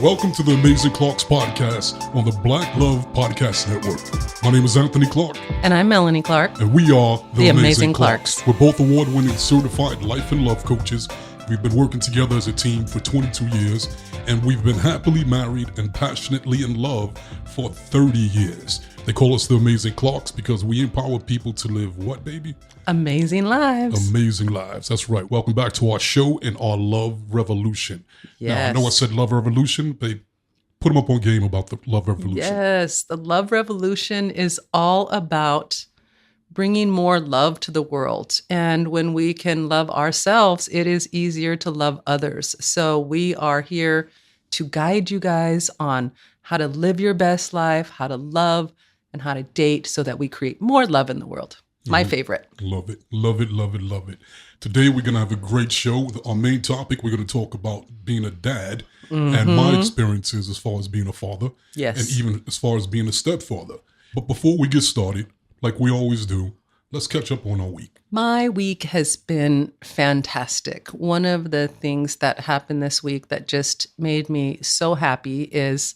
Welcome to the Amazing Clarks podcast on the Black Love Podcast Network. My name is Anthony Clark. And I'm Melanie Clark. And we are the Amazing Clarks. We're both award-winning certified life and love coaches. We've been working together as a team for 22 years, and we've been happily married and passionately in love for 30 years. They call us the Amazing Clarks because we empower people to live what, baby? Amazing lives. Amazing lives. That's right. Welcome back to our show and our love revolution. Yes. Now, I know I said love revolution, but put them up on game about the love revolution. Yes. The love revolution is all about bringing more love to the world. And when we can love ourselves, it is easier to love others. So we are here to guide you guys on how to live your best life, how to love, and how to date so that we create more love in the world. My favorite. Love it, love it, love it, love it. Today we're going to have a great show. Our main topic, we're going to talk about being a dad and my experiences as far as being a father. Yes. And even as far as being a stepfather. But before we get started, like we always do, let's catch up on our week. My week has been fantastic. One of the things that happened this week that just made me so happy is,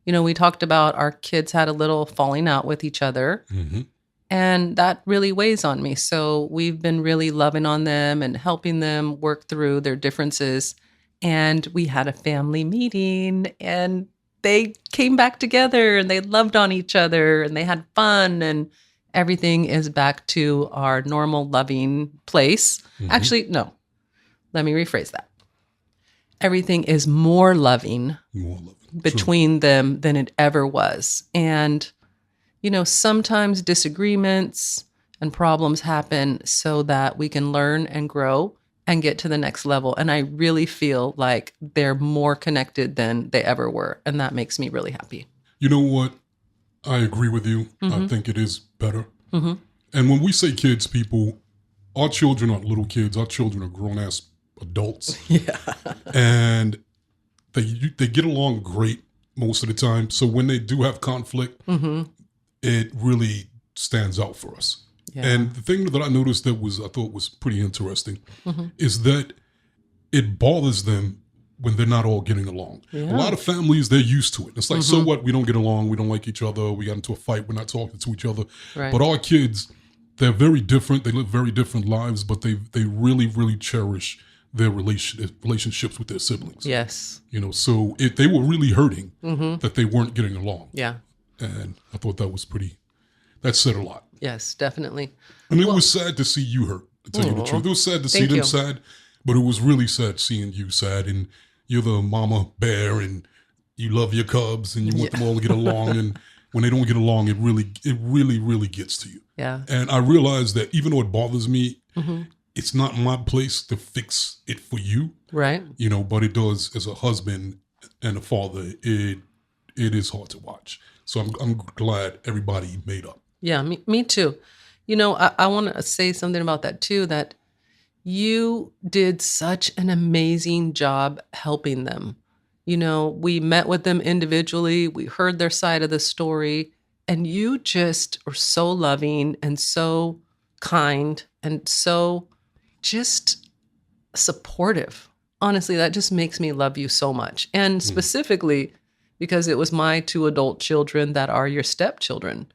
you know, we talked about our kids had a little falling out with each other. Mm-hmm. And that really weighs on me. So we've been really loving on them and helping them work through their differences. And we had a family meeting and they came back together and they loved on each other and they had fun and everything is back to our normal loving place. Mm-hmm. Actually, no, let me rephrase that. Everything is more loving between them than it ever was. And you know, sometimes disagreements and problems happen so that we can learn and grow and get to the next level. And I really feel like they're more connected than they ever were. And that makes me really happy. You know what? I agree with you. Mm-hmm. I think it is better. Mm-hmm. And when we say kids, people, our children aren't little kids. Our children are grown-ass adults. Yeah. And they get along great most of the time. So when they do have conflict, it really stands out for us. Yeah. And the thing that I noticed that I thought was pretty interesting is that it bothers them when they're not all getting along. Yeah. A lot of families, they're used to it. It's like, so what? We don't get along. We don't like each other. We got into a fight. We're not talking to each other. Right. But our kids, they're very different. They live very different lives, but they really, really cherish their relationships with their siblings. Yes. You know, so they were really hurting that they weren't getting along. Yeah. And I thought that said a lot. Yes, definitely. And it was sad to see you hurt, to tell you the truth. It was sad to see them sad, but it was really sad seeing you sad. And you're the mama bear and you love your cubs and you want them all to get along. And when they don't get along, it really gets to you. Yeah. And I realized that even though it bothers me, it's not my place to fix it for you. Right. You know, but it does as a husband and a father, it is hard to watch. So I'm glad everybody made up. Yeah, me too. You know, I want to say something about that too, that you did such an amazing job helping them. You know, we met with them individually. We heard their side of the story. And you just are so loving and so kind and so just supportive. Honestly, that just makes me love you so much. And specifically, because it was my 2 adult children that are your stepchildren.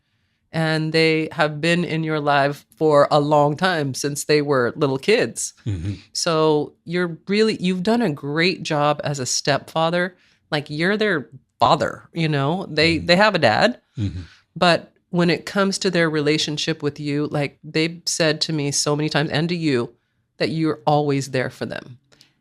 And they have been in your life for a long time since they were little kids. Mm-hmm. So you've done a great job as a stepfather. Like you're their father, you know, they have a dad, but when it comes to their relationship with you, like they've said to me so many times and to you that you're always there for them.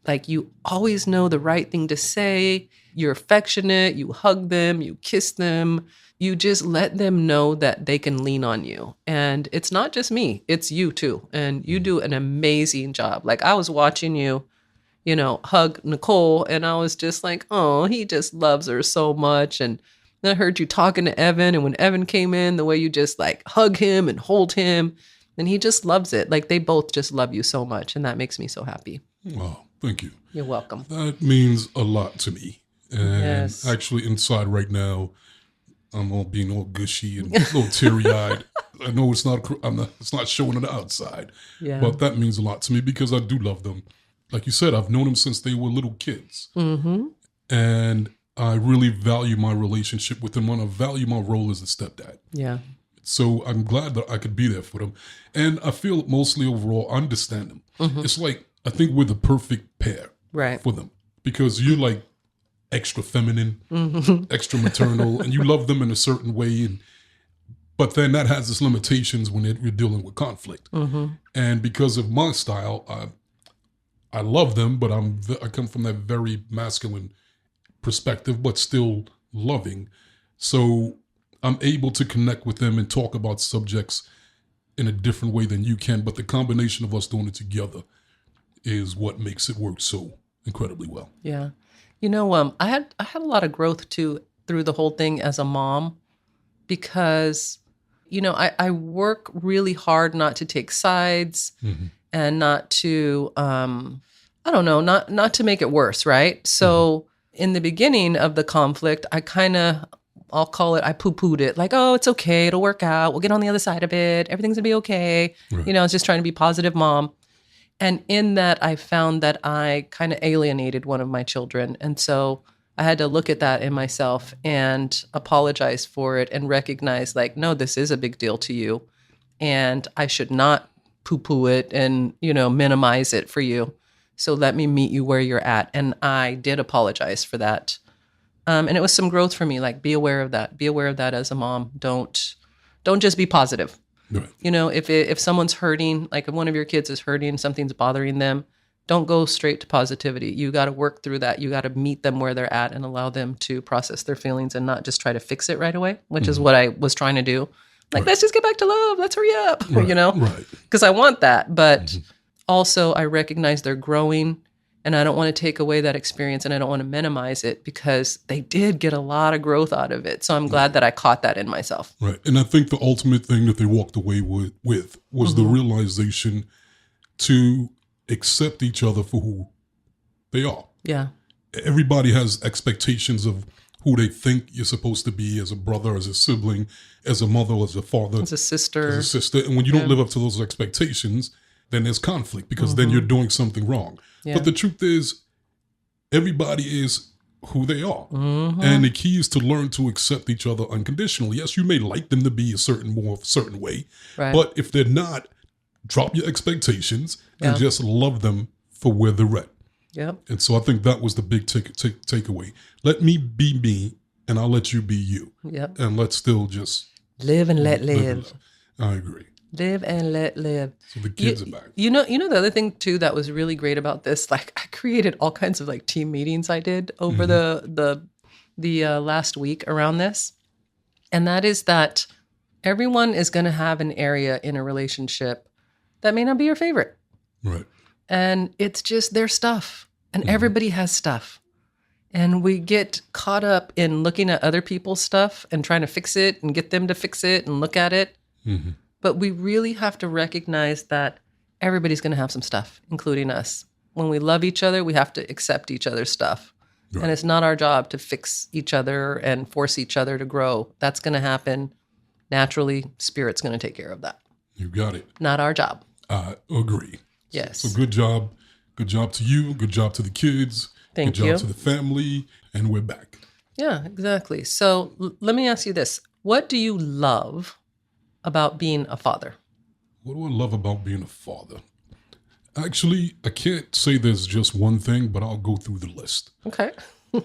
Like you always know the right thing to say. You're affectionate. You hug them. You kiss them. You just let them know that they can lean on you. And it's not just me. It's you too. And you do an amazing job. Like I was watching you, you know, hug Nicole and I was just like, oh, he just loves her so much. And then I heard you talking to Evan. And when Evan came in, the way you just like hug him and hold him and he just loves it. Like they both just love you so much. And that makes me so happy. Oh, thank you. You're welcome. That means a lot to me. And actually inside right now, I'm all being all gushy and a little teary-eyed. I know it's not showing on the outside, but that means a lot to me because I do love them. Like you said, I've known them since they were little kids. Mm-hmm. And I really value my relationship with them, and I value my role as a stepdad. Yeah. So I'm glad that I could be there for them. And I feel mostly overall, I understand them. It's like, I think we're the perfect pair for them, because you're like extra feminine, extra maternal, and you love them in a certain way. But then that has its limitations when you're dealing with conflict. And because of my style, I love them, but I come from that very masculine perspective, but still loving. So I'm able to connect with them and talk about subjects in a different way than you can. But the combination of us doing it together is what makes it work so incredibly well. Yeah. I had a lot of growth too through the whole thing as a mom, because, I work really hard not to take sides and not to, not to make it worse. Right. So in the beginning of the conflict, I poo-pooed it, like, oh, it's okay. It'll work out. We'll get on the other side of it. Everything's gonna be okay. Right. I was just trying to be positive mom. And in that, I found that I kind of alienated one of my children. And so I had to look at that in myself and apologize for it and recognize, like, no, this is a big deal to you. And I should not poo-poo it and, minimize it for you. So let me meet you where you're at. And I did apologize for that. And it was some growth for me, like, be aware of that. Be aware of that as a mom. Don't just be positive. Right. If someone's hurting, like if one of your kids is hurting, something's bothering them, don't go straight to positivity. You got to work through that. You got to meet them where they're at and allow them to process their feelings and not just try to fix it right away, which is what I was trying to do. Like, let's just get back to love. Let's hurry up, Right. Because I want that. But also I recognize they're growing, and I don't want to take away that experience, and I don't want to minimize it, because they did get a lot of growth out of it. So I'm glad that I caught that in myself. Right. And I think the ultimate thing that they walked away with was the realization to accept each other for who they are. Yeah. Everybody has expectations of who they think you're supposed to be as a brother, as a sibling, as a mother, as a father, as a sister. And when you don't live up to those expectations, then there's conflict, because then you're doing something wrong. Yeah. But the truth is, everybody is who they are. And the key is to learn to accept each other unconditionally. Yes, you may like them to be a certain way, but if they're not, drop your expectations and just love them for where they're at. Yep. And so I think that was the big takeaway. Let me be me, and I'll let you be you. Yep. And let's still just live and let live. I agree. Live and let live. So the kids are back. The other thing too that was really great about this, like, I created all kinds of like team meetings I did over the last week around this, and that is that everyone is going to have an area in a relationship that may not be your favorite, right? And it's just their stuff, and everybody has stuff, and we get caught up in looking at other people's stuff and trying to fix it and get them to fix it and look at it. But we really have to recognize that everybody's going to have some stuff, including us. When we love each other, we have to accept each other's stuff. Right. And it's not our job to fix each other and force each other to grow. That's going to happen naturally. Spirit's going to take care of that. You got it. Not our job. I agree. Yes. So good job. Good job to you. Good job to the kids. Thank you. Good job to the family. And we're back. Yeah, exactly. So let me ask you this. What do you love about being a father? What do I love about being a father? Actually, I can't say there's just one thing, but I'll go through the list. Okay.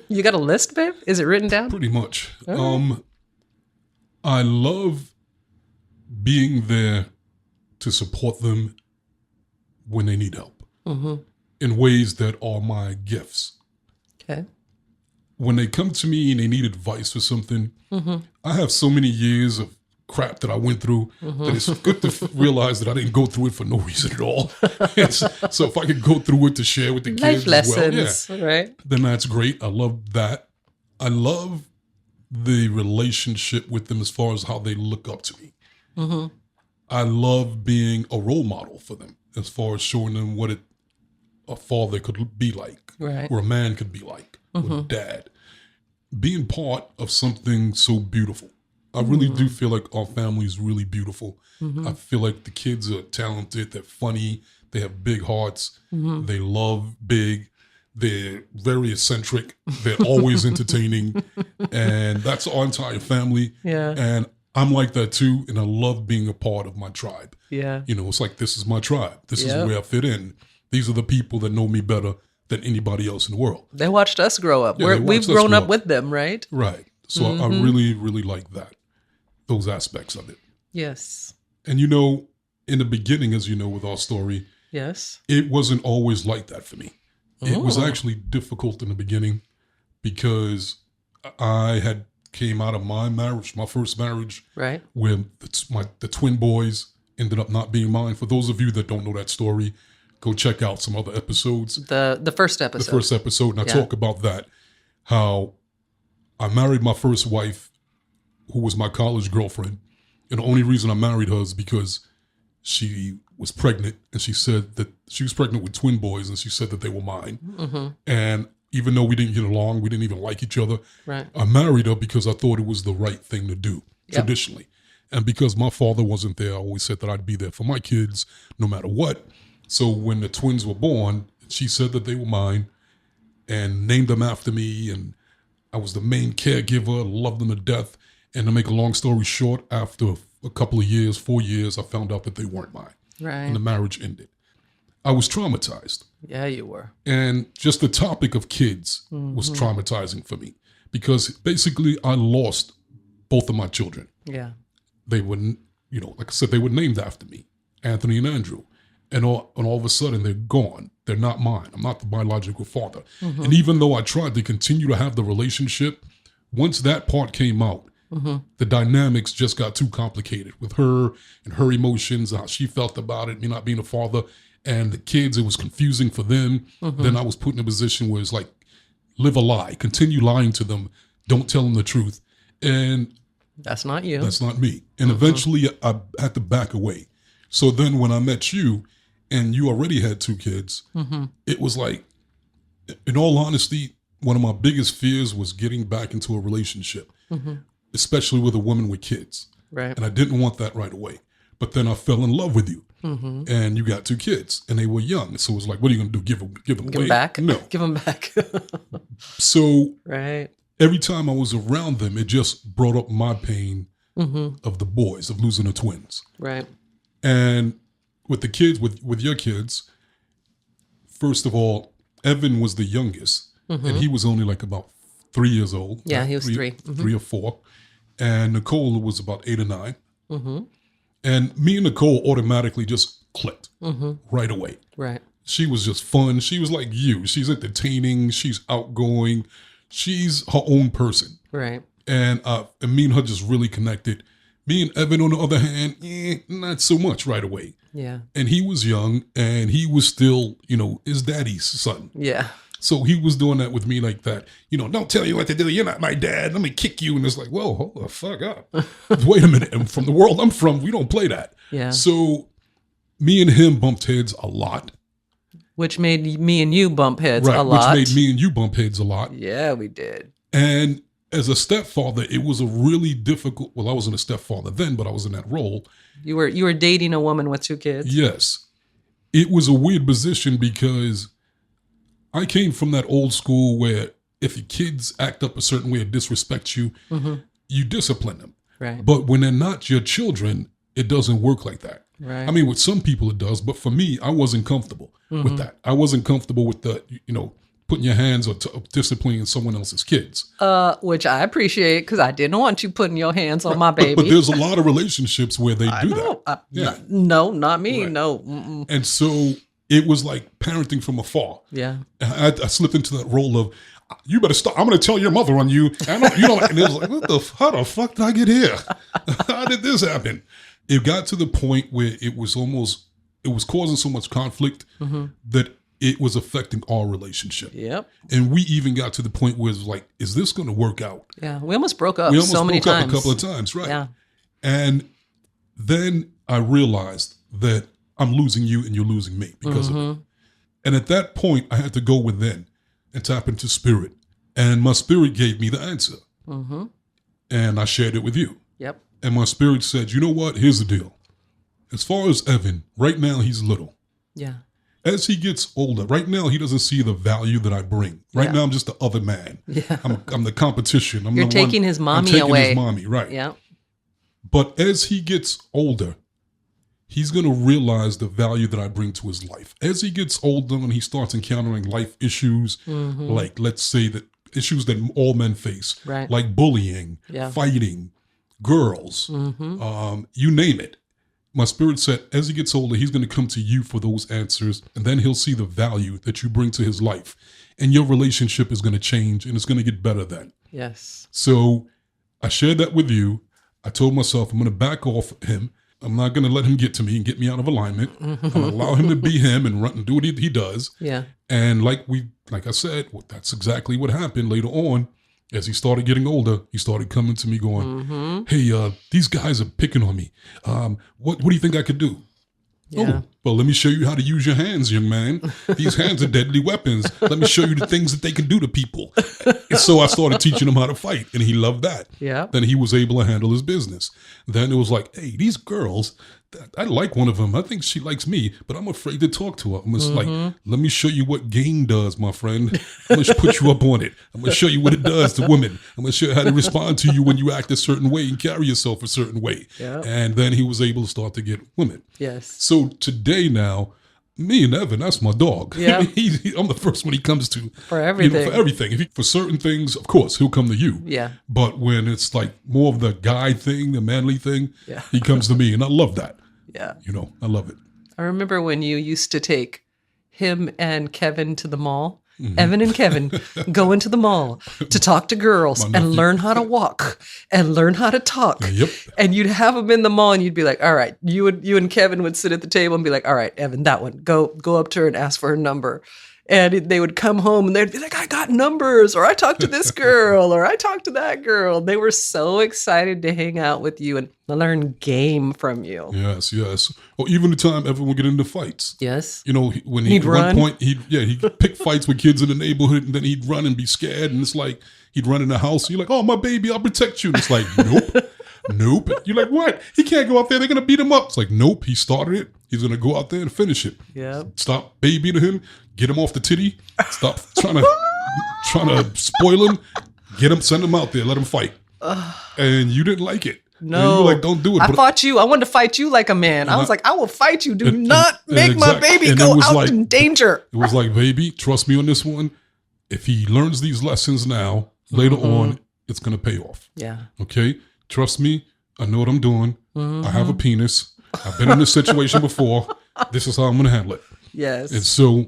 You got a list, babe? Is it written down? Pretty much. Right. I love being there to support them when they need help in ways that are my gifts. Okay. When they come to me and they need advice for something, I have so many years of crap that I went through that it's good to realize that I didn't go through it for no reason at all. So if I could go through it to share with the kids life lessons, as well, right? Then that's great. I love that. I love the relationship with them as far as how they look up to me. I love being a role model for them as far as showing them what a father could be like, right, or a man could be like, or a dad. Being part of something so beautiful. I really do feel like our family is really beautiful. I feel like the kids are talented. They're funny. They have big hearts. They love big. They're very eccentric. They're always entertaining. And that's our entire family. Yeah. And I'm like that too. And I love being a part of my tribe. Yeah. You know, it's like, this is my tribe. This is Yep. where I fit in. These are the people that know me better than anybody else in the world. They watched us grow up. Yeah, We've grown up with them, right? Right. So I really, really like that, those aspects of it. Yes. And, you know, in the beginning, as you know, with our story, Yes. it wasn't always like that for me. It was Oh. actually difficult in the beginning because I had came out of my marriage, my first marriage, Right. where the twin boys ended up not being mine. For those of you that don't know that story, go check out some other episodes. The first episode. The first episode, and I Yeah. talk about that, how I married my first wife, who was my college girlfriend. And the only reason I married her is because she was pregnant, and she said that she was pregnant with twin boys, and she said that they were mine. Mm-hmm. And even though we didn't get along, we didn't even like each other, Right. I married her because I thought it was the right thing to do, Yep. traditionally. And because my father wasn't there, I always said that I'd be there for my kids no matter what. So when the twins were born, she said that they were mine and named them after me. And I was the main caregiver, loved them to death. And to make a long story short, after a couple of years, 4 years, I found out that they weren't mine. Right. And the marriage ended. I was traumatized. Yeah, you were. And just the topic of kids was traumatizing for me because basically I lost both of my children. Yeah. They were, you know, like I said, they were named after me, Anthony and Andrew. And all of a sudden they're gone. They're not mine. I'm not the biological father. And even though I tried to continue to have the relationship, once that part came out, the dynamics just got too complicated with her and her emotions, how she felt about it, me not being a father. And the kids, it was confusing for them. Then I was put in a position where it's like, live a lie, continue lying to them, don't tell them the truth. And That's not you. that's not me. And eventually I had to back away. So then when I met you and you already had 2 kids, it was like, in all honesty, one of my biggest fears was getting back into a relationship, especially with a woman with kids. Right. And I didn't want that right away. But then I fell in love with you. And you got 2 kids and they were young. So it was like, what are you going to do? Give them Give away? them back? No. Give them back. So Right. every time I was around them, it just brought up my pain of the boys, of losing the twins. Right. And with the kids, with your kids, first of all, Evan was the youngest, and he was only like about 3 years old. Yeah, he was 3. 3 or 4. And Nicole was about 8 or 9. And me and Nicole automatically just clicked right away. Right. She was just fun. She was like you. She's entertaining. She's outgoing. She's her own person. Right. And me and her just really connected. Me and Evan, on the other hand, not so much right away. Yeah. And he was young, and he was still, you know, his daddy's son. Yeah. So he was doing that with me like that. You know, don't tell you what to do. You're not my dad. Let me kick you. And it's like, whoa, hold the fuck up. Wait a minute. And from the world I'm from, we don't play that. Yeah. So me and him bumped heads a lot. Which made me and you bump heads Right. a lot. Which made me and you bump heads a lot. Yeah, we did. And as a stepfather, it was a really difficult, well, I wasn't a stepfather then, but I was in that role. You were dating a woman with 2 kids. Yes. It was a weird position because I came from that old school where if your kids act up a certain way or disrespect you, you discipline them. Right. But when they're not your children, it doesn't work like that. Right. I mean, with some people it does, but for me, I wasn't comfortable with that. I wasn't comfortable with the, you know, putting your hands or disciplining someone else's kids. Which I appreciate because I didn't want you putting your hands on my baby. But there's a lot of relationships where they do that. Yeah. No, not me. Right. No. Mm-mm. And so it was like parenting from afar. Yeah. I slipped into that role of, you better stop. I'm going to tell your mother on you. And you know, and it was like, how the fuck did I get here? How did this happen? It got to the point where it was causing so much conflict that it was affecting our relationship. Yep. And we even got to the point where it was like, is this going to work out? Yeah. We almost broke up We almost so many broke up times. a couple of times, right? Yeah. And then I realized that I'm losing you and you're losing me because of it. And at that point, I had to go within and tap into spirit. And my spirit gave me the answer. And I shared it with you. Yep. And my spirit said, you know what? Here's the deal. As far as Evan, right now he's little. Yeah. as he gets older, right now he doesn't see the value that I bring. Right now I'm just the other man. Yeah. I'm the competition. You're taking his mommy I'm taking away. his mommy, right. Yeah. But as he gets older, he's going to realize the value that I bring to his life. As he gets older and he starts encountering life issues, like let's say that issues that all men face, right, like bullying, fighting, girls, you name it. My spirit said, as he gets older, he's going to come to you for those answers, and then he'll see the value that you bring to his life. And your relationship is going to change, and it's going to get better then. Yes. So I shared that with you. I told myself I'm going to back off him. I'm not going to let him get to me and get me out of alignment. I'm going to allow him to be him and run and do what he does. Yeah. And like I said, that's exactly what happened later on. As he started getting older, he started coming to me going, hey, these guys are picking on me. What do you think I could do? Yeah. Oh, well, let me show you how to use your hands, young man. These hands are deadly weapons. Let me show you the things that they can do to people. And so I started teaching him how to fight, and he loved that. Yeah. Then he was able to handle his business. Then it was like, hey, these girls, I like one of them. I think she likes me, but I'm afraid to talk to her. I'm just like, let me show you what game does, my friend. I'm going to put you up on it. I'm going to show you what it does to women. I'm going to show you how to respond to you when you act a certain way and carry yourself a certain way. Yeah. And then he was able to start to get women. Yes. So today now, me and Evan, that's my dog. Yeah. I'm the first one he comes to. For everything. For everything. For certain things, of course, he'll come to you. Yeah. But when it's like more of the guy thing, the manly thing, he comes to me. And I love that. Yeah. I love it. I remember when you used to take him and Kevin to the mall. Evan and Kevin go into the mall to talk to girls and learn how to walk and learn how to talk. Yep. And you'd have them in the mall and you'd be like, all right, you and Kevin would sit at the table and be like, all right, Evan, that one, go up to her and ask for her number. And they would come home and they'd be like, I got numbers, or I talked to this girl, or I talked to that girl. They were so excited to hang out with you and learn game from you. Yes, yes. Or even the time Evan would get into fights. Yes. When he'd at run. one point, he'd pick fights with kids in the neighborhood, and then he'd run and be scared. And it's like, he'd run in the house. And you're like, oh, my baby, I'll protect you. And it's like, nope. Nope. You're like, what? He can't go out there. They're going to beat him up. It's like, nope. He started it. He's going to go out there and finish it. Yeah. Stop babying him. Get him off the titty. Stop trying to spoil him. Get him, send him out there. Let him fight. And you didn't like it. No. And you were like, don't do it. I fought you. I wanted to fight you like a man. I was like, I will fight you. Do not make my baby and go out in danger. It was like, baby, trust me on this one. If he learns these lessons now, later on, it's going to pay off. Yeah. Okay? Trust me. I know what I'm doing. I have a penis. I've been in this situation before. This is how I'm going to handle it. Yes. And so...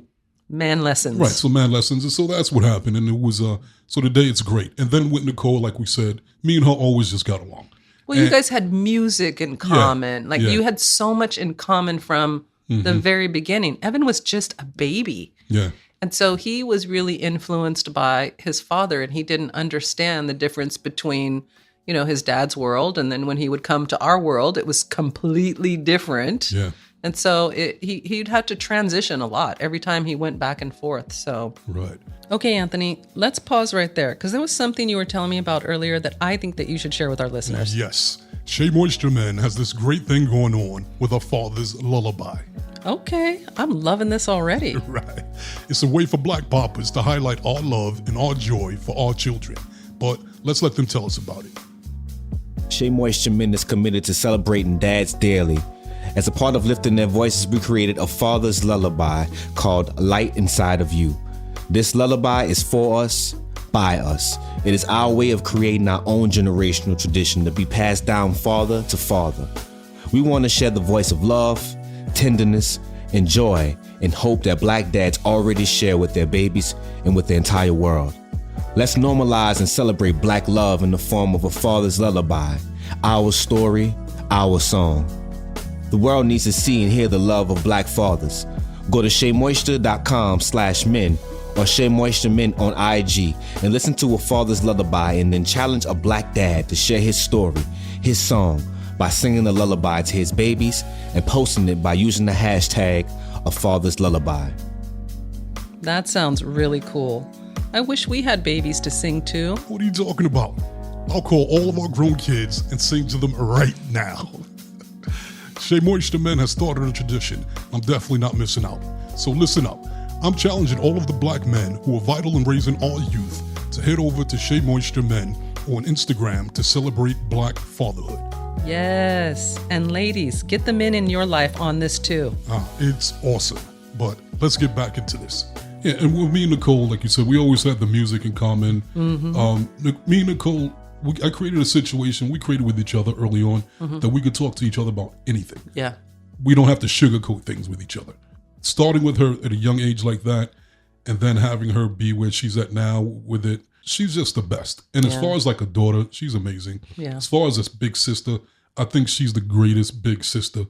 man lessons. Right, so man lessons. And so that's what happened. And it was... so today it's great. And then with Nicole, like we said, me and her always just got along. Well, you guys had music in common. You had so much in common from the very beginning. Evan was just a baby. Yeah. And so he was really influenced by his father, and he didn't understand the difference between, his dad's world. And then when he would come to our world, it was completely different. Yeah. And so he'd have to transition a lot every time he went back and forth. So, right. Okay, Anthony, let's pause right there, because there was something you were telling me about earlier that I think that you should share with our listeners. Yes. Shea Moisture Man has this great thing going on with our father's lullaby. Okay, I'm loving this already. Right. It's a way for Black Papas to highlight our love and our joy for our children. But let's let them tell us about it. Shea Moisture Men is committed to celebrating dads daily. As a part of lifting their voices, we created a father's lullaby called Light Inside of You. This lullaby is for us, by us. It is our way of creating our own generational tradition to be passed down father to father. We want to share the voice of love, tenderness, and joy, and hope that Black dads already share with their babies and with the entire world. Let's normalize and celebrate Black love in the form of a father's lullaby, our story, our song. The world needs to see and hear the love of Black fathers. Go to sheamoisture.com/men or Shea Moisture Men on IG and listen to a father's lullaby, and then challenge a Black dad to share his story, his song, by singing the lullaby to his babies and posting it by using the hashtag A Father's Lullaby. That sounds really cool. I wish we had babies to sing to. What are you talking about? I'll call all of our grown kids and sing to them right now. Shea Moisture Men has started a tradition. I'm definitely not missing out. So listen up. I'm challenging all of the black men who are vital in raising our youth to head over to Shea Moisture Men on Instagram to celebrate Black fatherhood. Yes. And ladies, get the men in your life on this too. It's awesome. But let's get back into this. Yeah, and with me and Nicole, like you said, we always had the music in common. Me and Nicole, I created a situation we created with each other early on that we could talk to each other about anything. Yeah. We don't have to sugarcoat things with each other. Starting with her at a young age like that, and then having her be where she's at now with it, she's just the best. And as far as like a daughter, she's amazing. Yeah. As far as this big sister, I think she's the greatest big sister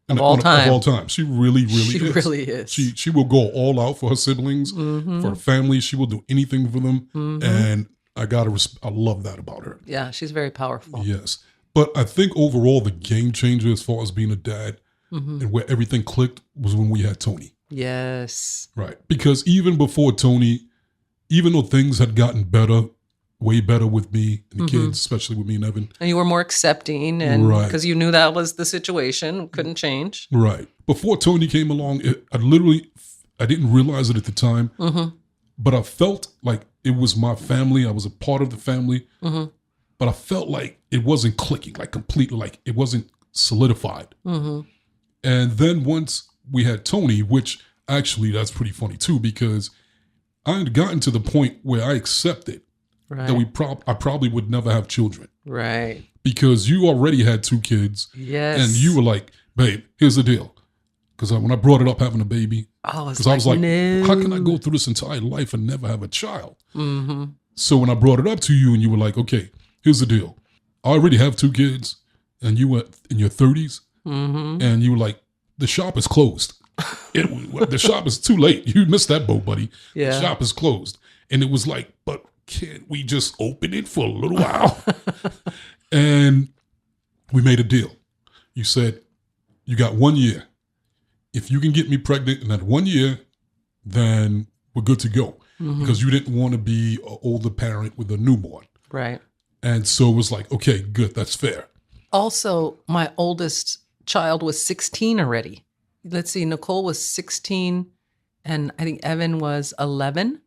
of all time. Of all time. She really She is. really is. She will go all out for her siblings, for her family. She will do anything for them. And I love that about her. Yeah, she's very powerful. Yes. But I think overall the game changer as far as being a dad and where everything clicked was when we had Tony. Yes. Right. Because even before Tony, even though things had gotten better, way better with me and the kids, especially with me and Evan. And you were more accepting and because you knew that was the situation, couldn't change. Right. Before Tony came along, I didn't realize it at the time, but I felt like it was my family. I was a part of the family, but I felt like it wasn't clicking, like completely, like it wasn't solidified. And then once we had Tony, which actually that's pretty funny too, because I had gotten to the point where I accepted that I probably would never have children. Right. Because you already had 2 kids. Yes. And you were like, babe, here's the deal. Because when I brought it up having a baby, because I was like, no. How can I go through this entire life and never have a child? So when I brought it up to you and you were like, okay, here's the deal. I already have 2 kids and you were in your 30s and you were like, the shop is closed. The shop is too late. You missed that boat, buddy. Yeah. The shop is closed. And it was like, but can't we just open it for a little while? And we made a deal. You said, you got 1 year. If you can get me pregnant in that 1 year, then we're good to go. Because you didn't want to be an older parent with a newborn. Right. And so it was like, okay, good, that's fair. Also, my oldest child was 16 already. Let's see, Nicole was 16 and I think Evan was 11.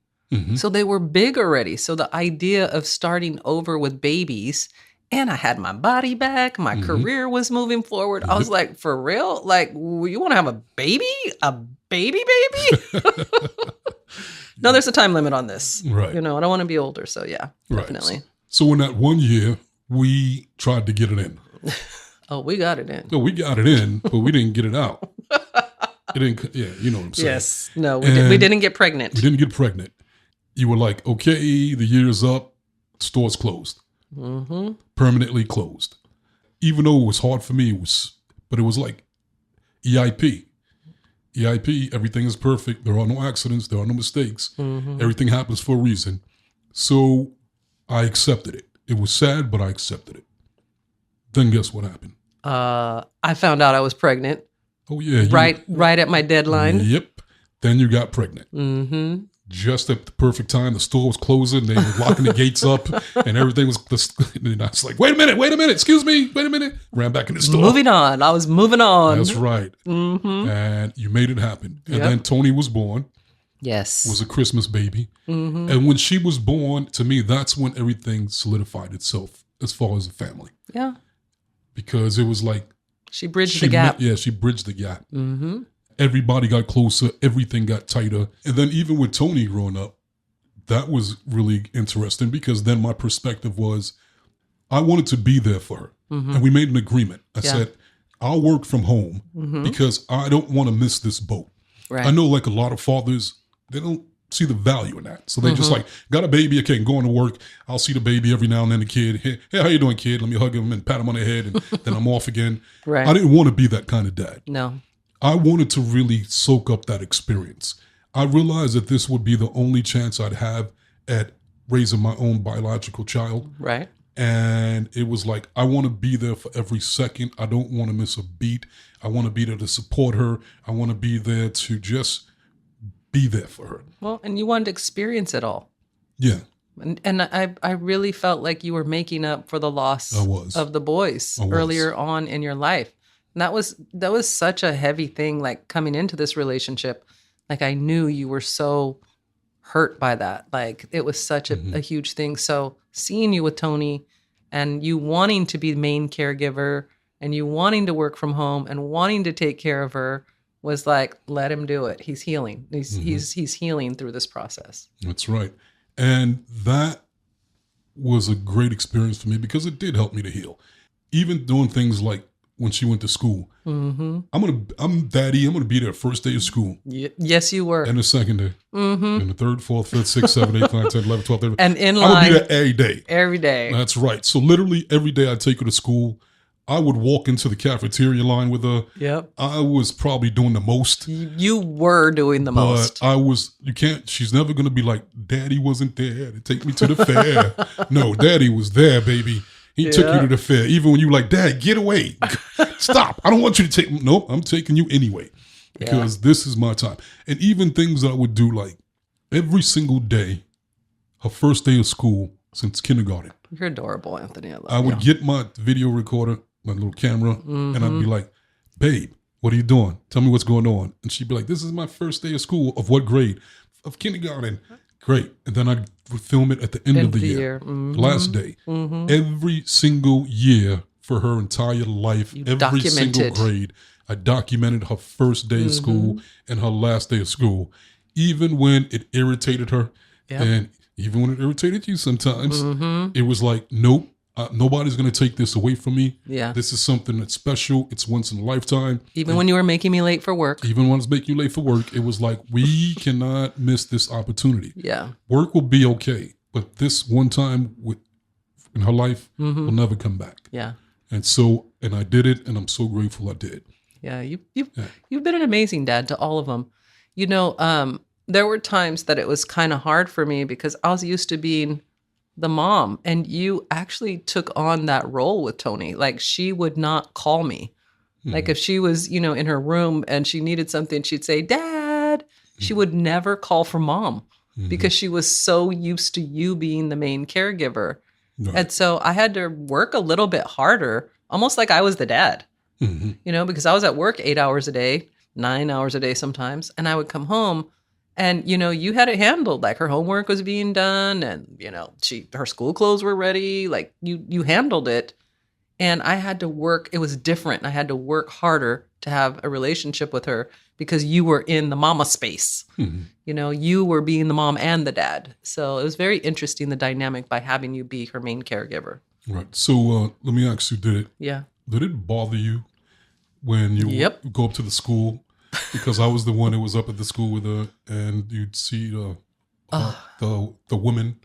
So they were big already. So the idea of starting over with babies, and I had my body back, my career was moving forward. I was like, for real? Like, you want to have a baby? A baby? No, there's a time limit on this. Right. You know, and I want to be older. So yeah, definitely. Right. So in that 1 year, we tried to get it in. Oh, we got it in. No, we got it in, but we didn't get it out. It didn't. Yeah, you know what I'm saying. Yes. No, we didn't get pregnant. We didn't get pregnant. You were like, okay, the year's up, store's closed. Permanently closed. Even though it was hard for me, but it was like EIP. EIP, everything is perfect. There are no accidents. There are no mistakes. Everything happens for a reason. So I accepted it. It was sad, but I accepted it. Then guess what happened? I found out I was pregnant. Oh, yeah. Right at my deadline. Yep. Then you got pregnant. Just at the perfect time. The store was closing. They were locking the gates up and everything was... And I was like, wait a minute. Excuse me. Wait a minute. Ran back in the store. Moving on. I was moving on. That's right. And you made it happen. And then Tony was born. Yes. Was a Christmas baby. And when she was born, to me, that's when everything solidified itself as far as a family. Yeah. Because it was like... She bridged the gap. She bridged the gap. Everybody got closer. Everything got tighter. And then even with Tony growing up, that was really interesting because then my perspective was I wanted to be there for her. And we made an agreement. I said, I'll work from home because I don't want to miss this boat. Right. I know like a lot of fathers, they don't see the value in that. So they just like, got a baby, okay, I'm going to work. I'll see the baby every now and then, the kid. Hey, how you doing, kid? Let me hug him and pat him on the head and then I'm off again. Right. I didn't want to be that kind of dad. No. I wanted to really soak up that experience. I realized that this would be the only chance I'd have at raising my own biological child. Right. And it was like, I want to be there for every second. I don't want to miss a beat. I want to be there to support her. I want to be there to just be there for her. Well, and you wanted to experience it all. Yeah. And I really felt like you were making up for the loss of the boys earlier on in your life. And that was such a heavy thing, like coming into this relationship. Like I knew you were so hurt by that. Like it was such a huge thing. So seeing you with Tony and you wanting to be the main caregiver and you wanting to work from home and wanting to take care of her was like, let him do it. He's healing. He's healing through this process. That's right. And that was a great experience for me because it did help me to heal. Even doing things like when she went to school, I'm daddy. I'm gonna be there first day of school. Yes, you were. And the second day, and the third, fourth, fifth, sixth, seventh, eighth, ninth, 10th, 11th, 12th. And in I'm gonna line be there every day. Every day. That's right. So literally every day I take her to school. I would walk into the cafeteria line with her. Yep. I was probably doing the most. You were doing the most. But she's never going to be like, Daddy wasn't there to take me to the fair. No, Daddy was there, baby. He took you to the fair. Even when you were like, Dad, get away. Stop. I don't want you to take me. Nope, I'm taking you anyway. Because this is my time. And even things that I would do like every single day, her first day of school since kindergarten. You're adorable, Anthony. I would get my video recorder, my little camera, and I'd be like, babe, what are you doing? Tell me what's going on. And she'd be like, this is my first day of school. Of what grade? Of kindergarten. Great. And then I'd film it at the end of the year. The last day. Every single year for her entire life, every single grade, I documented her first day of school and her last day of school. Even when it irritated her and even when it irritated you sometimes, it was like, nope. Nobody's going to take this away from me. Yeah. This is something that's special. It's once in a lifetime. Even when you were making me late for work. Even when I was making you late for work, it was like, we cannot miss this opportunity. Yeah. Work will be okay, but this one time in her life will never come back. Yeah. And I did it, and I'm so grateful I did. Yeah. You've been an amazing dad to all of them. You know, there were times that it was kind of hard for me because I was used to being the mom, and you actually took on that role with Tony. Like she would not call me. Like if she was, in her room and she needed something, she'd say, Dad. She would never call for mom because she was so used to you being the main caregiver. Right. And so I had to work a little bit harder, almost like I was the dad, because I was at work 8 hours a day, 9 hours a day sometimes. And I would come home. And, you had it handled, like her homework was being done and, her school clothes were ready. Like you handled it. And I had to work. It was different. I had to work harder to have a relationship with her because you were in the mama space. You were being the mom and the dad. So it was very interesting, the dynamic by having you be her main caregiver. Right. So let me ask you, did it bother you when you go up to the school? Because I was the one who was up at the school with her, and you'd see the women.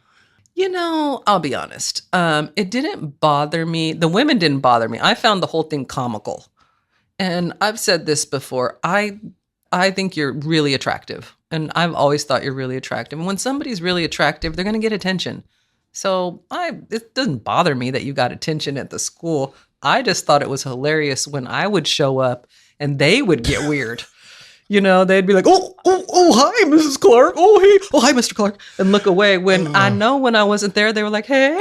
I'll be honest. It didn't bother me. The women didn't bother me. I found the whole thing comical. And I've said this before. I think you're really attractive. And I've always thought you're really attractive. And when somebody's really attractive, they're going to get attention. So it doesn't bother me that you got attention at the school. I just thought it was hilarious when I would show up and they would get weird. They'd be like, oh, hi, Mrs. Clark. Oh, hey. Oh, hi, Mr. Clark. And look away. When I know when I wasn't there, they were like, hey,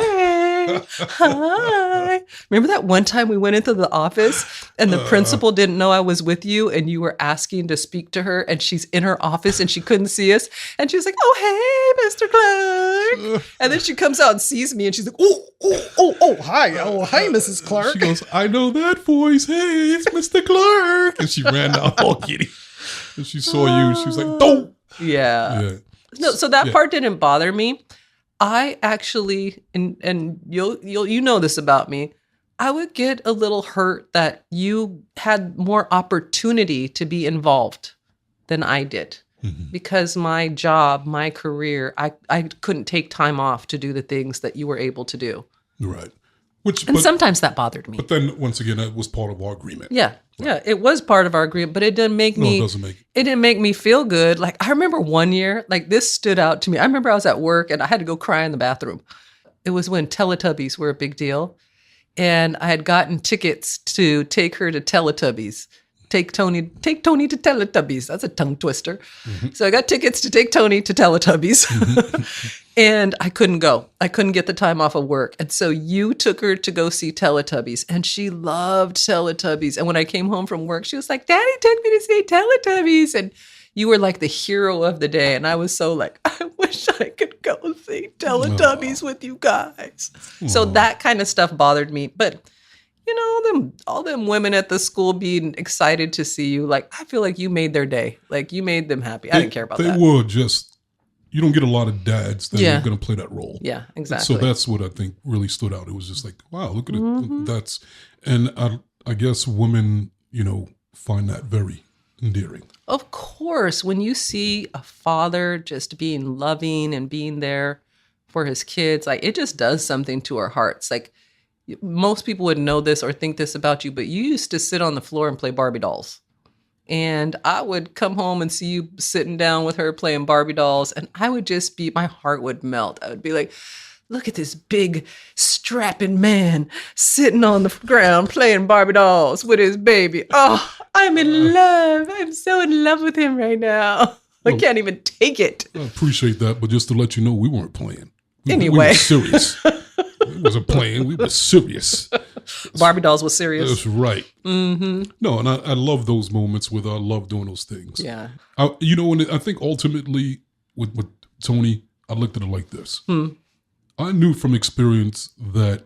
hi. Remember that one time we went into the office and the principal didn't know I was with you and you were asking to speak to her and she's in her office and she couldn't see us. And she was like, oh, hey, Mr. Clark. And then she comes out and sees me and she's like, oh, hi. Oh, hi, Mrs. Clark. She goes, I know that voice. Hey, it's Mr. Clark. And she ran out all giddy. And she saw you. She was like, "Don't." Yeah. No, so that part didn't bother me. I actually, and you'll know this about me. I would get a little hurt that you had more opportunity to be involved than I did, because my job, my career, I couldn't take time off to do the things that you were able to do. Right. Sometimes that bothered me. But then once again, that was part of our agreement. Yeah. Right. Yeah, it was part of our agreement, but it didn't make me. No, it doesn't make it. It didn't make me feel good. Like I remember one year, like this stood out to me. I remember I was at work and I had to go cry in the bathroom. It was when Teletubbies were a big deal, and I had gotten tickets to take her to Teletubbies. Take Tony to Teletubbies. That's a tongue twister. So I got tickets to take Tony to Teletubbies. And I couldn't go. I couldn't get the time off of work. And so you took her to go see Teletubbies. And she loved Teletubbies. And when I came home from work, she was like, Daddy took me to see Teletubbies. And you were like the hero of the day. And I was so like, I wish I could go see Teletubbies with you guys. So that kind of stuff bothered me. But you know, all them women at the school being excited to see you, like, I feel like you made their day. Like, you made them happy. I didn't care about that. They were just, you don't get a lot of dads that are going to play that role. Yeah, exactly. So that's what I think really stood out. It was just like, wow, look at it. And I guess women, you know, find that very endearing. Of course, when you see a father just being loving and being there for his kids, like, it just does something to our hearts. Like, most people wouldn't know this or think this about you, but you used to sit on the floor and play Barbie dolls. And I would come home and see you sitting down with her playing Barbie dolls. And I would just my heart would melt. I would be like, look at this big strapping man sitting on the ground playing Barbie dolls with his baby. Oh, I'm in love. I'm so in love with him right now. I can't even take it. I appreciate that. But just to let you know, we weren't playing. We Anyway. were serious. We wasn't playing. We were serious. Barbie dolls was serious. That's right. Mm-hmm. No, and I love those moments where I love doing those things. Yeah. You know, and I think ultimately with Tony, I looked at it like this. I knew from experience that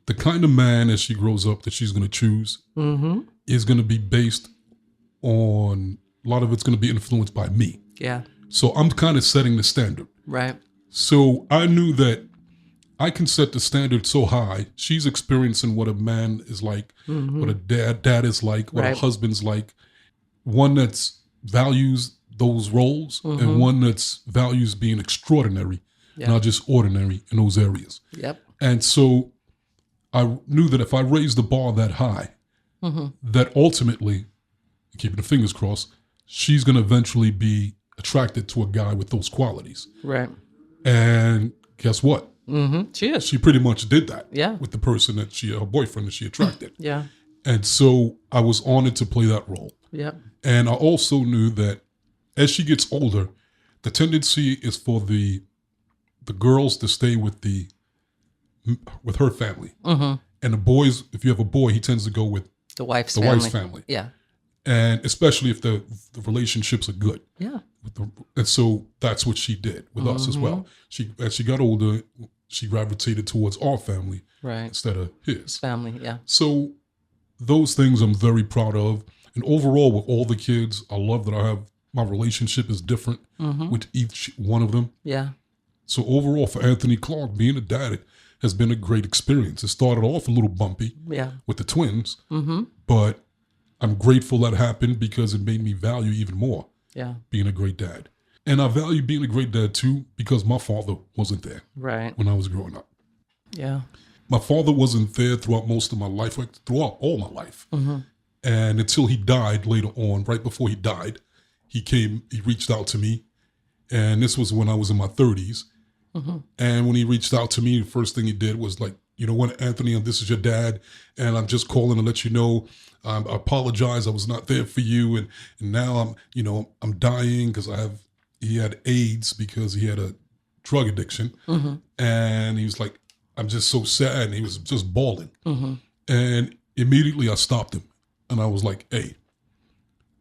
the kind of man as she grows up that she's going to choose is going to be based on, a lot of it's going to be influenced by me. Yeah. So I'm kind of setting the standard. Right. So I knew that I can set the standard so high. She's experiencing what a man is like, what a dad is like, what a husband's like. One that's values those roles and one that's values being extraordinary, not just ordinary in those areas. Yep. And so I knew that if I raised the bar that high, that ultimately, keeping the fingers crossed, she's going to eventually be attracted to a guy with those qualities. Right. And guess what? She is. She pretty much did that. Yeah. With the person that her boyfriend that she attracted. Yeah. And so I was honored to play that role. Yeah. And I also knew that as she gets older, the tendency is for the girls to stay with her family. And the boys, if you have a boy, he tends to go with the wife's family. Yeah. And especially if the relationships are good. Yeah. And so that's what she did with us as well. As she got older, she gravitated towards our family instead of his family. Yeah. So those things I'm very proud of. And overall, with all the kids, I love that I have, my relationship is different with each one of them. Yeah. So overall, for Anthony Clark, being a dad, it has been a great experience. It started off a little bumpy with the twins, but I'm grateful that happened because it made me value even more being a great dad. And I value being a great dad too because my father wasn't there when I was growing up. Yeah. My father wasn't there throughout most of my life, like throughout all my life. And until he died later on, right before he died, he reached out to me. And this was when I was in my 30s. And when he reached out to me, the first thing he did was like, you know what, Anthony, this is your dad. And I'm just calling to let you know, I apologize. I was not there for you. And now I'm dying because he had AIDS because he had a drug addiction. And he was like, I'm just so sad. And he was just bawling. And immediately I stopped him. And I was like, hey,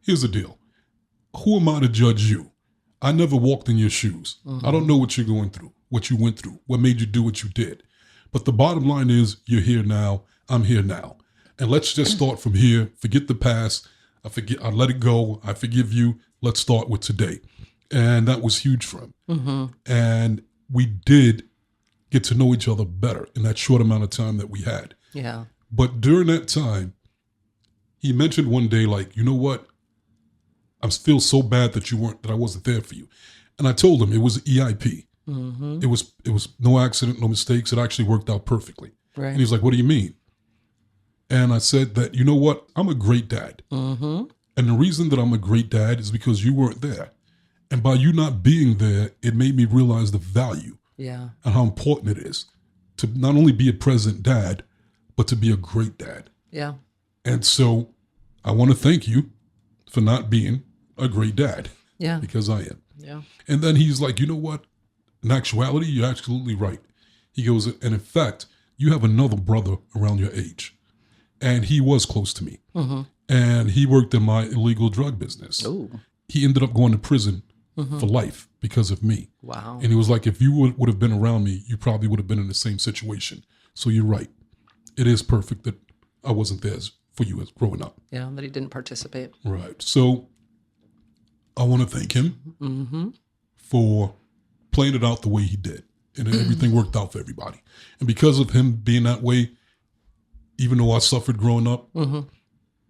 here's the deal. Who am I to judge you? I never walked in your shoes. I don't know what you're going through, what you went through, what made you do what you did. But the bottom line is you're here now. I'm here now. And let's just start from here. Forget the past. I let it go. I forgive you. Let's start with today. And that was huge for him. And we did get to know each other better in that short amount of time that we had. Yeah. But during that time, he mentioned one day, like, you know what? I feel so bad that I wasn't there for you. And I told him it was EIP. It was no accident, no mistakes. It actually worked out perfectly. Right. And he's like, what do you mean? And I said that, you know what? I'm a great dad. And the reason that I'm a great dad is because you weren't there. And by you not being there, it made me realize the value and how important it is to not only be a present dad, but to be a great dad. Yeah. And so I want to thank you for not being a great dad. Yeah. Because I am. Yeah. And then he's like, you know what? In actuality, you're absolutely right. He goes, and in fact, you have another brother around your age. And he was close to me. And he worked in my illegal drug business. Ooh. he ended up going to prison for life because of me. Wow. And he was like, if you would have been around me, you probably would have been in the same situation. So you're right. It is perfect that I wasn't there for you as growing up. Yeah, that he didn't participate. Right. So I want to thank him for playing it out the way he did. And everything worked out for everybody. And because of him being that way, even though I suffered growing up,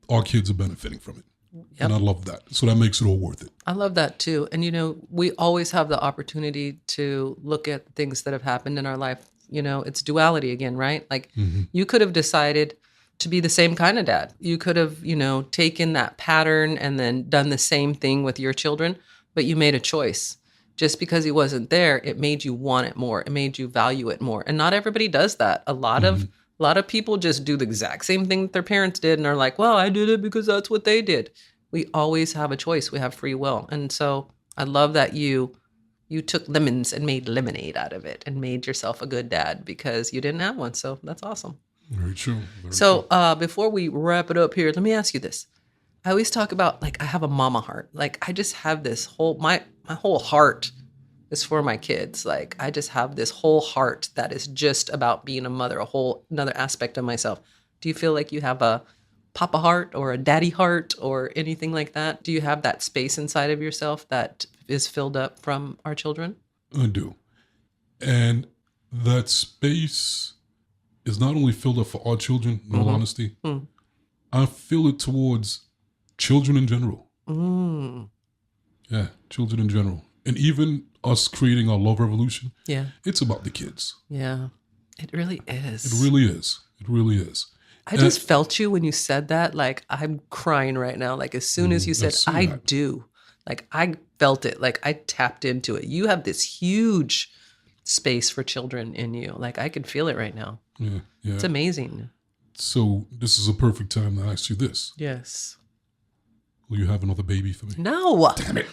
our kids are benefiting from it. Yep. And I love that. So that makes it all worth it. I love that too. And, we always have the opportunity to look at things that have happened in our life. It's duality again, right? Like you could have decided to be the same kind of dad. You could have, taken that pattern and then done the same thing with your children, but you made a choice. Just because he wasn't there, it made you want it more. It made you value it more. And not everybody does that. A lot of people just do the exact same thing that their parents did and are like, well, I did it because that's what they did. We always have a choice. We have free will. And so I love that you took lemons and made lemonade out of it and made yourself a good dad because you didn't have one. So that's awesome. Very true. Before we wrap it up here, let me ask you this. I always talk about, like, I have a mama heart. Like, I just have this whole, my whole heart is for my kids. Like, I just have this whole heart that is just about being a mother, another aspect of myself. Do you feel like you have a papa heart or a daddy heart or anything like that? Do you have that space inside of yourself that is filled up from our children? I do. And that space is not only filled up for our children, in all honesty, I feel it towards children in general. Yeah, children in general. And even us creating our love revolution, it's about the kids. Yeah, it really is. It really is. It really is. I just felt you when you said that. Like, I'm crying right now. Like, as soon as you said, I do. Like, I felt it. Like, I tapped into it. You have this huge space for children in you. Like, I can feel it right now. Yeah. It's amazing. So this is a perfect time to ask you this. Yes. Will you have another baby for me? No. Damn it.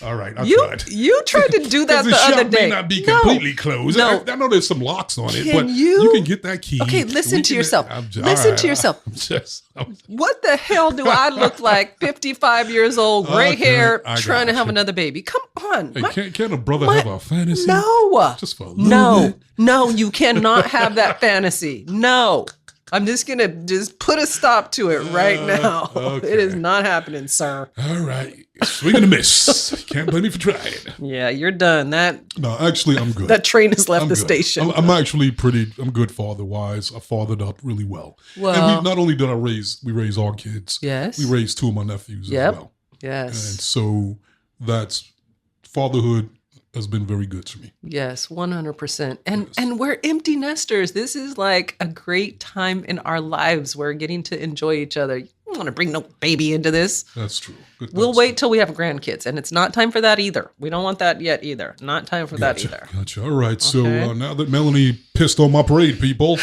All right, I tried. You tried to do that the other day. The shop may not be completely closed. No. I know there's some locks on it, but you you can get that key. Okay, listen to yourself. Listen to yourself. What the hell do I look like? 55 years old, gray hair, trying to have another baby. Come on. Hey, can't a brother have a fantasy? No. Just for a little bit. No, you cannot have that fantasy. No. I'm just going to put a stop to it right now. Okay. It is not happening, sir. All right. Swing and a miss. Can't blame me for trying. Yeah, you're done. No, actually, I'm good. That train has left the station. I'm actually I'm good father-wise. I fathered up really well. And not only did we raise our kids. Yes. We raised two of my nephews as well. Yes. And so that's fatherhood has been very good to me. Yes, 100%. And we're empty nesters. This is like a great time in our lives. We're getting to enjoy each other. You don't want to bring no baby into this. That's true. We'll wait till we have grandkids, and it's not time for that either. We don't want that yet either. Not time for that either. Gotcha. All right. Okay. So now that Melanie pissed on my parade, people,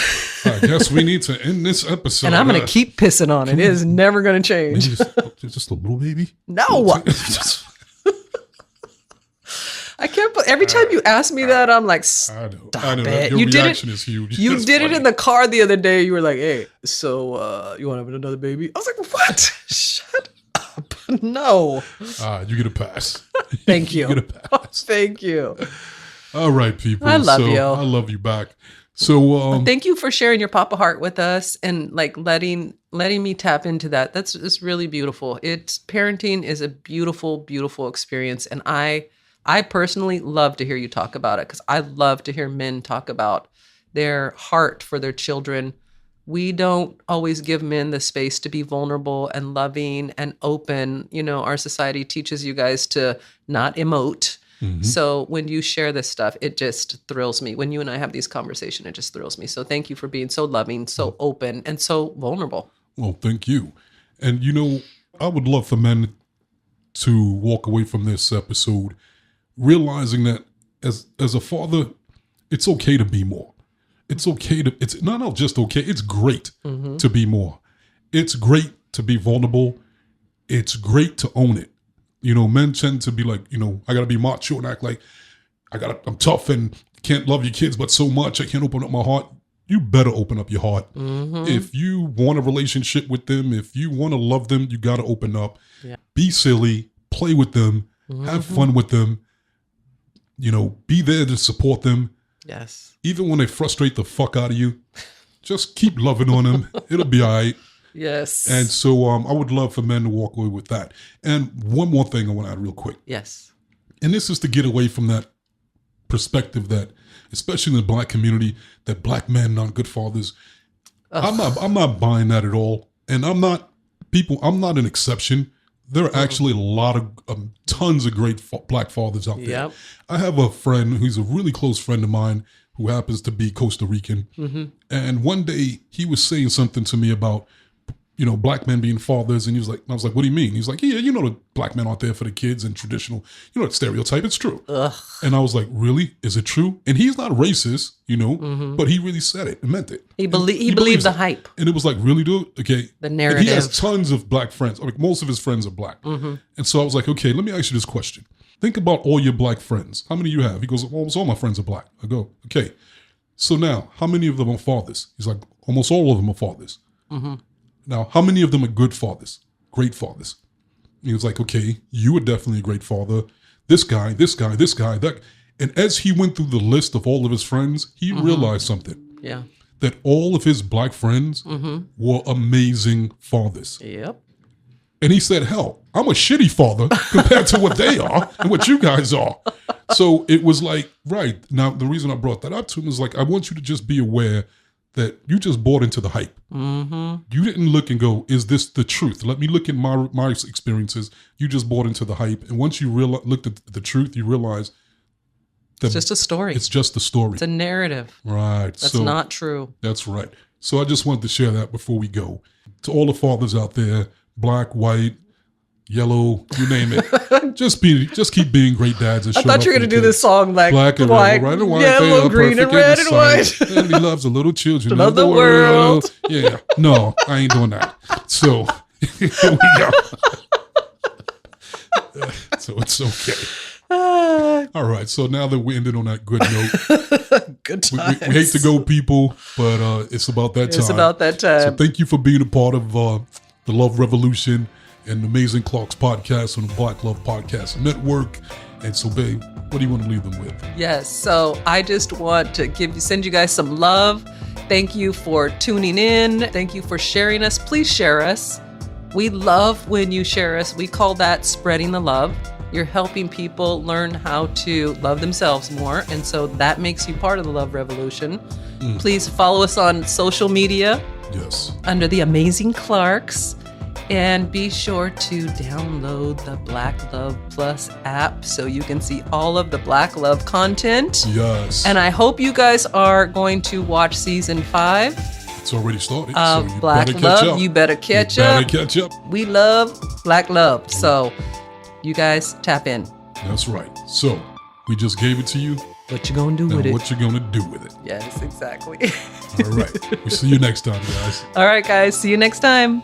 I guess we need to end this episode. And I'm going to keep pissing on it. It is never going to change. Just a little baby? No. I can't. Every time you ask me that, I'm like, stop it. Your reaction is huge. You did it in the car the other day. You were like, hey, so you want to have another baby? I was like, what? Shut up. No. You get a pass. Thank you. You get a pass. Thank you. All right, people. I love you. I love you back. So thank you for sharing your Papa heart with us and like letting me tap into that. It's really beautiful. Parenting is a beautiful, beautiful experience. And I personally love to hear you talk about it because I love to hear men talk about their heart for their children. We don't always give men the space to be vulnerable and loving and open. Our society teaches you guys to not emote. Mm-hmm. So when you share this stuff, it just thrills me. When you and I have these conversations, it just thrills me. So thank you for being so loving, so open, and so vulnerable. Well, thank you. And I would love for men to walk away from this episode realizing that as a father, it's okay to be more. It's okay to, it's not just okay, it's great to be more. It's great to be vulnerable. It's great to own it. Men tend to be like, I gotta be macho and act like I'm tough and can't love your kids, but so much I can't open up my heart. you better open up your heart. If you want a relationship with them, if you want to love them, you got to open up. Yeah. Be silly, play with them, have fun with them. You know, be there to support them. Yes. Even when they frustrate the fuck out of you, just keep loving on them. It'll be all right. Yes. And so I would love for men to walk away with that. And one more thing I want to add real quick. Yes. And this is to get away from that perspective that, especially in the black community, that black men aren't good fathers. I'm not buying that at all. And I'm not an exception. There are actually a lot of tons of great black fathers out there. Yep. I have a friend who's a really close friend of mine who happens to be Costa Rican. And one day he was saying something to me about, you know, black men being fathers. And I was like, what do you mean? He's like, yeah, you know, the black men aren't there for the kids and traditional, you know, that stereotype. It's true. Ugh. And I was like, really? Is it true? And he's not racist, you know, but he really said it and meant it. He believed the hype. And it was like, really, dude? Okay. The narrative. And he has tons of black friends. I mean, most of his friends are black. And so I was like, okay, let me ask you this question. Think about all your black friends. How many do you have? He goes, almost all my friends are black. I go, okay. So now, how many of them are fathers? He's like, almost all of them are fathers. Now, how many of them are good fathers? Great fathers. He was like, okay, you were definitely a great father. This guy, that. And as he went through the list of all of his friends, he realized something. Yeah. That all of his black friends were amazing fathers. Yep. And he said, hell, I'm a shitty father compared to what they are and what you guys are. So it was like, right. Now, the reason I brought that up to him is like, I want you to just be aware that you just bought into the hype. You didn't look and go, is this the truth? Let me look at my experiences. You just bought into the hype. And once you looked at the truth, you realize that It's just a story. It's just a story. It's a narrative. Right. That's not true. That's right. So I just wanted to share that before we go. To all the fathers out there, black, white, yellow, you name it. just keep being great dads. And I thought you were going to do this song like black and white, red and white, yellow, green, and red and white. And he loves the little children Love of the the world. Yeah. No, I ain't doing that. So here we go. So it's okay. All right. So now that we ended on that good note, good times. We hate to go, people, but it's about that time. It's about that time. So thank you for being a part of the Love Revolution and the Amazing Clarks podcast on the Black Love Podcast Network. And so, babe, what do you want to leave them with? Yes. So I just want to send you guys some love. Thank you for tuning in. Thank you for sharing us. Please share us. We love when you share us. We call that spreading the love. You're helping people learn how to love themselves more. And so that makes you part of the Love Revolution. Please follow us on social media. Yes. Under the Amazing Clarks. And be sure to download the Black Love Plus app so you can see all of the Black Love content. Yes. And I hope you guys are going to watch season 5. It's already started. Of so you Black better Love. catch up. You better catch up. Catch up. We love Black Love. So you guys tap in. That's right. So we just gave it to you. What you gonna do with it? What you gonna do with it? Yes, exactly. All right. We'll see you next time, guys. All right, guys. See you next time.